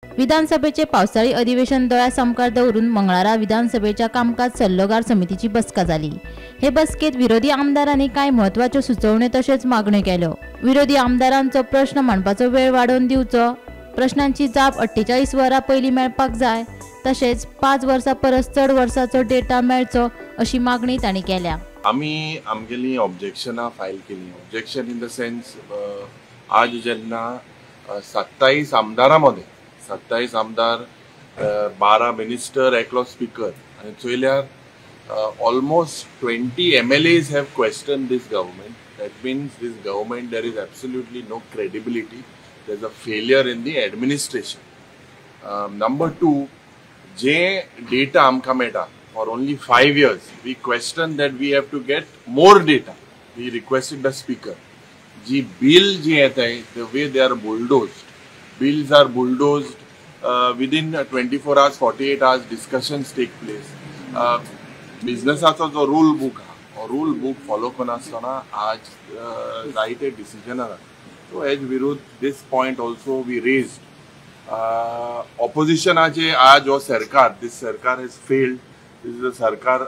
विधानसभेचे पावसाळी अधिवेशन दोळ्या समकार दवरून मंगळारा विधानसभेच्या कामकाज सल्लोगार समितीची बसका झाली। हे बसकेत विरोधी आमदारांनी काय महत्वाच्यो सुचोवण्यो तशेंच मागण्यो केल्यो। विरोधी आमदारांचो प्रश्न मांडपाचो वेळ वाडोवन दिवचो, प्रश्नांची जाप 48 वरां पयलीं मेळपाक जाय, तशेंच 5 वर्सां परस चड वर्साचो डेटा मेळचो अशी मागणी तांणी केल्या। आम्ही आमगेली ऑब्जेक्शनां फायल केली। ऑब्जेक्शन इन द सेन्स आज जेन्ना 27 आमदारां मध्ये 27 आमदार 12 मिनिस्टर एकलो स्पीकर आणि चोयल्यार almost 20 MLAs have questioned this government. That means this government, there is absolutely no credibility. There's a failure in the administration. Number two, जे data आमका मेळटा for only 5 years, we question that we have to get more data. We requested the speaker. G bill जी येताय, the way they are bulldozed. Bills are bulldozed within 24 hours, 48 hours discussions take place. Businessaचो जो rule book follow करनासतना आज जायते decision so hedge विरुद्ध दिस point also we raised ऑपोजिशनाचे आज हो सरकार दिस सरकार has failed this is a सरकार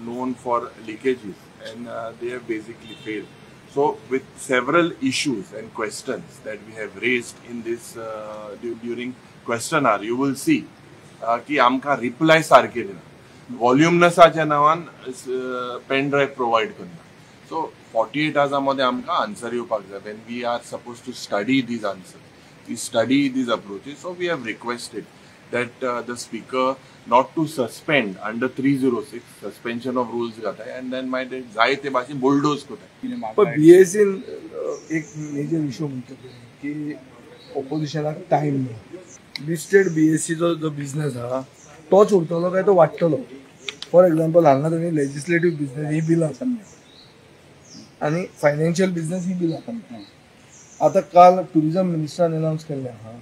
known for leakages and they have basically failed. So with several issues and questions that we have raised in this during question hour, you will see की आमका reply सारखे दिना, वॉल्युमनसाच्या नावान pen drive provide करना. So 48 hours मध्ये आमका answer येवपाक जाय. when we are supposed to study these answers, we study these approaches. So we have requested that the speaker not to suspend under 306 suspension of rules जाता है and then my जाय ते भाषेन bulldoze करता. पण BSc एक major issue म्हणतो की ऑपोजिशनाक time नाही. लिस्टेड बीएससीचो जो बिझनेस हा तोच उरतलो काय तो वाडटलो. फॉर एक्झाम्पल हांगा तुमी लेजिस्लेटिव्ह बिझनेस ही बिलां सांगल्या आणि फायनान्शियल बिझनेस ही बिलां सांगल्या. आता काल टुरिझम मिनिस्टरान अनाउन्स केल्लें आहा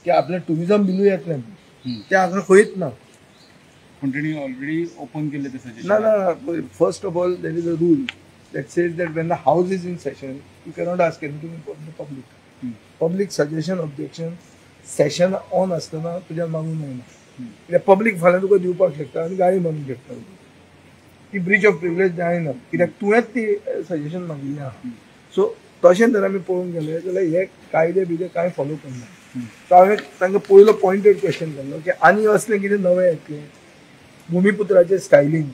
की आपले टुरिझम बिलूय येतलें ते हांगा खंयच ना. पण तेणी ऑलरेडी ओपन केले ते सजेशन. ना first of all there is a rule that says that when the house is in session, you cannot ask anything from the public. Public suggestion, objection, session on असताना तुझ्या मागून येना. Public फाल्यां तुका दिवपाक शकता आनी गाडी मारून घेतला. ती ब्रीच ऑफ प्रिविलेज जायना कित्याक तुवेंच ती सजेशन मागिल्लें आहा. सो तशें जर आमी पळोवंक गेले जाल्यार हे कायदे बिदे कांय फॉलो करना. सो हांवें तांकां पयलो पॉयंटेड क्वेश्चन केल्लो की आनी असलें कितें नवें येतलें. भुमिपुत्राचें स्टायलींग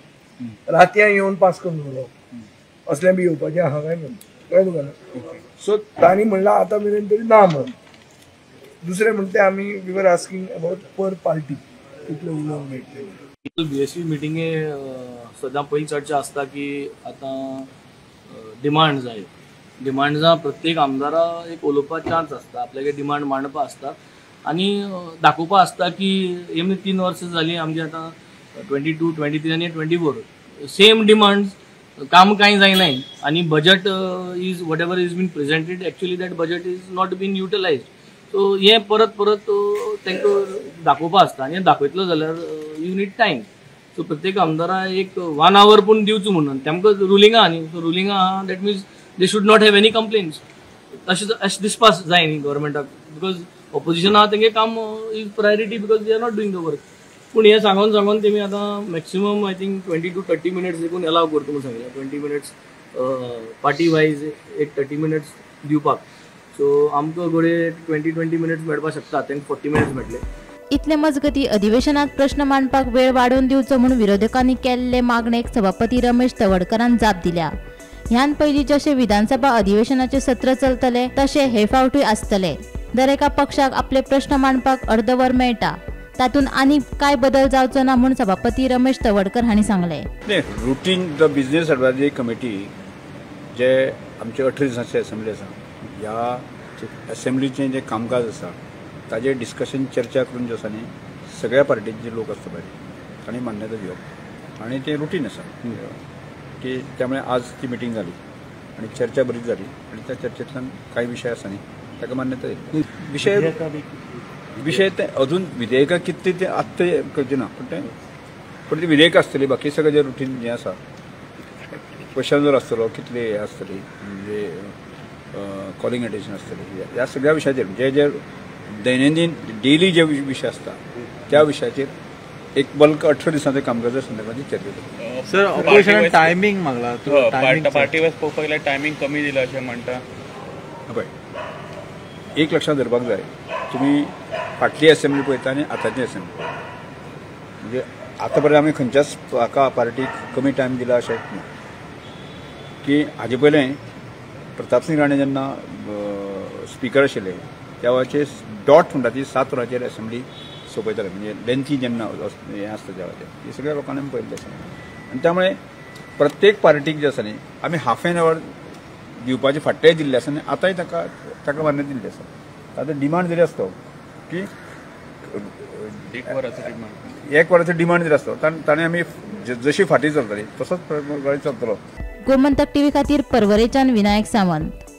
रातयां येवन पास करून दवरप असलें बी येवपाचें आहा काय म्हणून कळ्ळें तुका ना. सो तांणी म्हणलां आतां मेरेन तरी ना म्हणून. दुसरें म्हणटा आमी we were asking about per party कितले उलोवंक मेळटलें. बीएससी मिटिंगे सदां पयली चर्चा आसता की आतां डिमांड जाय. डिमांड्सां प्रत्येक आमदारा एक उलोवपा चान्स आसता, आपल्यागे डिमांड मांडपा आसता आनी दाखोवपा आसता की एम 3 वर्सां जालीं आमची आतां 22, 23 आनी 24 सेम डिमांड्स, काम कांय जायनाय आनी budget is whatever is been presented actually that budget is not been utilised. So हे परत तांकां दाखोवपा आसता आनी दाखयतलो जाल्यार यू नीड टायम. सो प्रत्येक आमदारा एक 1 hour पूण दिवचो म्हणून तेमकां रुलींग आहा न्ही. सो रुलींग आहा that means they should not have any complaints. अशें दिसपाक जाय न्ही गव्हर्मेंटाक, बिकॉज ऑपोजिशन आहा तेंगे काम is priority because they are not doing the work. पूण हे सांगून तेमी आतां maximum I think 20 to 30 minutes देखून अलाव करता म्हणून सांगलें. 20 minutes पार्टी वायज एक 30 minutes दिवपाक. सो आमकां घोडे 20 minutes मेळपाक शकता, तांकां 40 minutes मेळटले. इतले मजगती अधिवेशनात प्रश्न मांडपाक वेळ वाडोवन दिवचो म्हणून विरोधकांनी केल्ले मागणेक सभापती रमेश तवडकरान जाप दिल्या. ह्यान पयलीं जशें विधानसभा अधिवेशनाचे सत्र चलतले तशें हे फावटूय आसतले. दर एका पक्षाक आपले प्रश्न मांडपाक अर्दवर मेळटा. तातून आनी काय बदल जावचो ना म्हणून सभापती रमेश तवडकर हांणी सांगले. Routine the business advisory committee जे आमचे 18 दिसांचे असेंब्ली आसा, ह्या असेंब्लीचें जें कामकाज आसा ताजेर डिस्कशन चर्चा करून जे आसा न्ही सगळ्या पार्टीचे लोक आसता पळय तांणी मान्यता दिवप आनी तें रुटीन आसा की त्यामुळे आज ती मिटींग जाली आनी चर्चा बरीच जाली आनी त्या चर्चेंतल्यान कांय विशय आसा न्ही ताका मान्यता दिली. विषय ते अजून विधेयकां कितली ते आत्ता करचे ना पण ती विधेयकां आसतली. बाकी सगळें जे रुटीन जें आसा क्वेश्चन जर आसतलो कितले हे आसतली म्हणजे कॉलिंग एटेन्शन आसतली ह्या सगळ्या विशयाचेर जे दैनंदिन डेली जे विषय असतात त्या विषयाचेर एक बल्क 18 दिसांचे कामकाजा संदर्भात चर्चा जाता. सर ऑपरेशन टायमिंग मागला पार्टी वायज पळोवपाक गेल्यार टायमिंग कमी दिला अशें म्हणटा. पळय एक लक्षात धरपाक जाय, तुमी फाटली असेंब्ली पळयता आनी आतांची असेंब्ली म्हणजे आतां पर्यंत आमी खंयच्याच हाका पार्टीक कमी टायम दिला अशें ना. की हाजे पयलें प्रताप सिंग राणे जेन्ना स्पिकर आशिल्ले त्या वेळाचेर डॉट म्हणटा ती 7 वरांचेर असेंब्ली सोंपयताले, म्हणजे लेंथी जेन्ना हें आसता त्या वेळाचेर हे सगळ्या लोकांनी आमी पळयल्लें आसा. आनी त्यामुळे प्रत्येक पार्टीक जे आसा न्ही आमी हाफ एन आवर दिवपाचे फाटलेय दिल्ले आसा आनी आतांय ताका मान्यता दिल्ली आसा. ताचो डिमांड जरी आसता की 1 वराचो डिमांड 1 वराचो डिमांड जरी आसता ताणें आमी जशी फाटी चलतली तसोच चलतलो. गोमंतक टीव्ही खातीर परवरेच्यान विनायक सावंत.